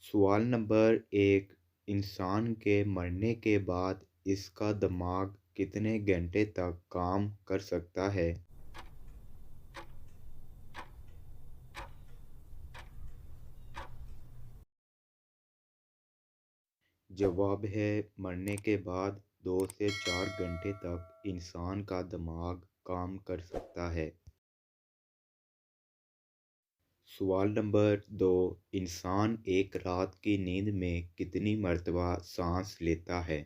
سوال نمبر 1، انسان کے مرنے کے بعد اس کا دماغ کتنے گھنٹے تک کام کر سکتا ہے؟ جواب ہے، مرنے کے بعد 2 سے 4 گھنٹے تک انسان کا دماغ کام کر سکتا ہے۔ سوال نمبر 2، انسان ایک رات کی نیند میں کتنی مرتبہ سانس لیتا ہے؟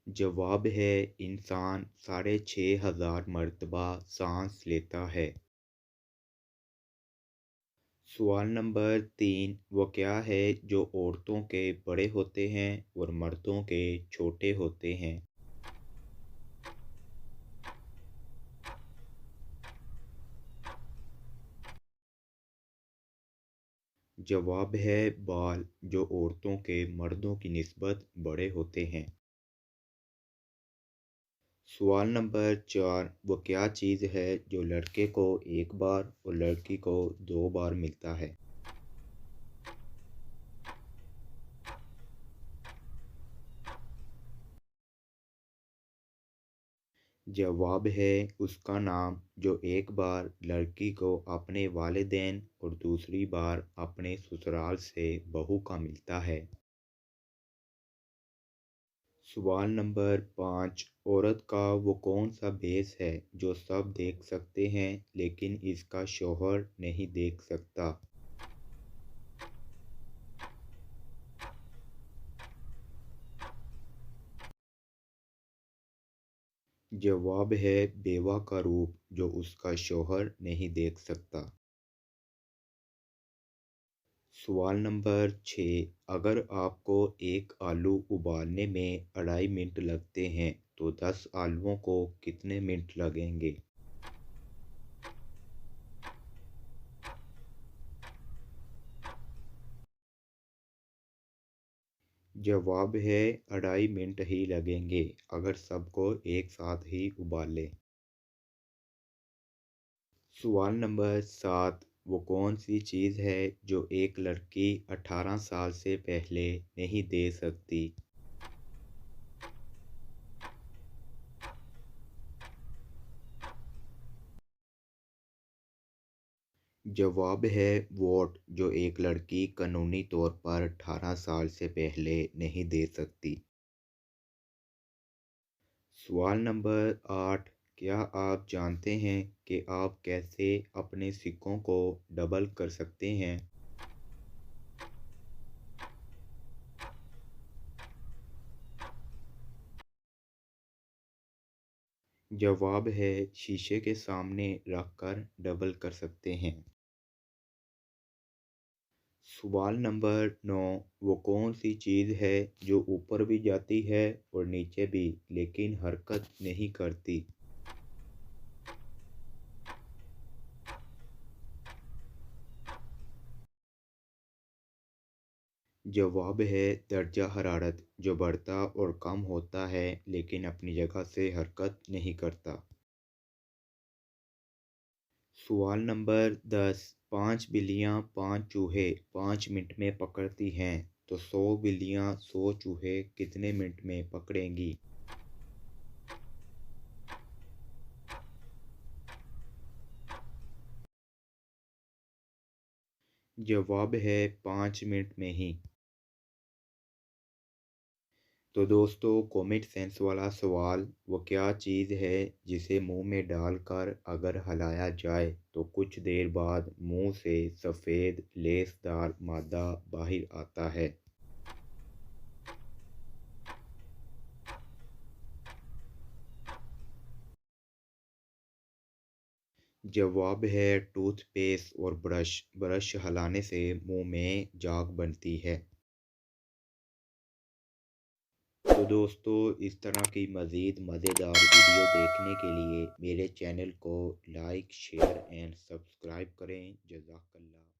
جواب ہے، انسان 6500 مرتبہ سانس لیتا ہے۔ سوال نمبر 3، وہ کیا ہے جو عورتوں کے بڑے ہوتے ہیں اور مردوں کے چھوٹے ہوتے ہیں؟ جواب ہے، بال، جو عورتوں کے مردوں کی نسبت بڑے ہوتے ہیں۔ سوال نمبر 4، وہ کیا چیز ہے جو لڑکے کو ایک بار اور لڑکی کو 2 بار ملتا ہے؟ جواب ہے، اس کا نام، جو ایک بار لڑکی کو اپنے والدین اور دوسری بار اپنے سسرال سے بہو کا ملتا ہے۔ سوال نمبر 5، عورت کا وہ کون سا بھیس ہے جو سب دیکھ سکتے ہیں لیکن اس کا شوہر نہیں دیکھ سکتا؟ جواب ہے، بیوہ کا روپ، جو اس کا شوہر نہیں دیکھ سکتا۔ سوال نمبر 6، اگر آپ کو ایک آلو ابالنے میں 2.5 منٹ لگتے ہیں تو 10 آلووں کو کتنے منٹ لگیں گے؟ جواب ہے، 2.5 منٹ ہی لگیں گے اگر سب کو ایک ساتھ ہی ابال لیں۔ سوال نمبر 7، وہ کون سی چیز ہے جو ایک لڑکی 18 سال سے پہلے نہیں دے سکتی؟ جواب ہے، ووٹ، جو ایک لڑکی قانونی طور پر 18 سال سے پہلے نہیں دے سکتی۔ سوال نمبر 8، کیا آپ جانتے ہیں کہ آپ کیسے اپنے سکوں کو ڈبل کر سکتے ہیں؟ جواب ہے، شیشے کے سامنے رکھ کر ڈبل کر سکتے ہیں۔ سوال نمبر 9، وہ کون سی چیز ہے جو اوپر بھی جاتی ہے اور نیچے بھی لیکن حرکت نہیں کرتی؟ جواب ہے، درجہ حرارت، جو بڑھتا اور کم ہوتا ہے لیکن اپنی جگہ سے حرکت نہیں کرتا۔ سوال نمبر 10، 5 بلیاں 5 چوہے 5 منٹ میں پکڑتی ہیں تو 100 بلیاں 100 چوہے کتنے منٹ میں پکڑیں گی؟ جواب ہے، 5 منٹ میں ہی۔ تو دوستو، کومٹ سینس والا سوال، وہ کیا چیز ہے جسے منہ میں ڈال کر اگر ہلایا جائے تو کچھ دیر بعد منہ سے سفید لیس دار مادہ باہر آتا ہے؟ جواب ہے، ٹوتھ پیسٹ اور برش۔ برش ہلانے سے منہ میں جاگ بنتی ہے۔ تو دوستو، اس طرح کی مزید مزیدار ویڈیو دیکھنے کے لیے میرے چینل کو لائک، شیئر اینڈ سبسکرائب کریں۔ جزاک اللہ۔